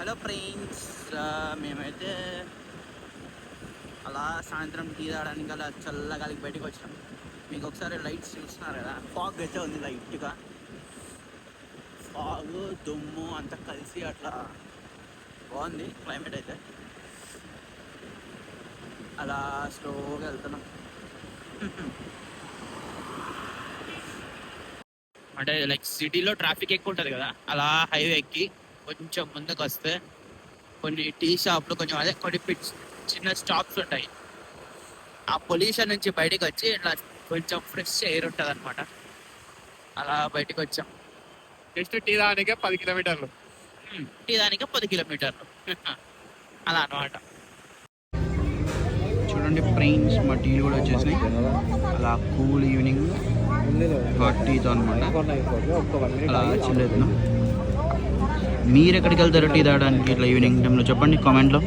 Hello friends, మేమైతే అలా సాయంత్రం టీ తాగడానికి అలా చల్లగాలికి బయటకు వచ్చినాం. మీకు ఒకసారి లైట్స్ చూస్తున్నారు కదా, ఫాగ్ అయితే ఉంది లైట్గా. ఫాగ్ దుమ్ము అంతా కలిసి అట్లా బాగుంది క్లైమేట్ అయితే. అలా స్లోగా వెళ్తున్నాం. అంటే లైక్ సిటీలో ట్రాఫిక్ ఎక్కువ ఉంటుంది కదా, అలా హైవే ఎక్కి కొంచెం ముందుకు వస్తే కొన్ని టీ షాప్లు కొంచెం అదే కొన్ని చిన్న స్టాప్స్ ఉంటాయి. ఆ పొల్యూషన్ నుంచి బయటకు వచ్చి ఇట్లా కొంచెం ఫ్రెష్ ఎయిర్ ఉంటుంది అనమాట. అలా బయటకు వచ్చాం. జస్ట్ టీ దానికే 10 కిలోమీటర్లు. టీ దానికి 10 కిలోమీటర్లు అలా అనమాట. చూడండి ఫ్రెండ్స్, మా టీలు కూడా వచ్చేసినాయి. అలా కూల్ ఈవినింగ్ హాట్ టీతో అనమాట. అలా చిల్లేద్దాం. మీరు ఎక్కడికి వెళ్తారు టీ తాగడానికి ఇట్లా ఈవినింగ్ టైంలో? చెప్పండి కామెంట్లో.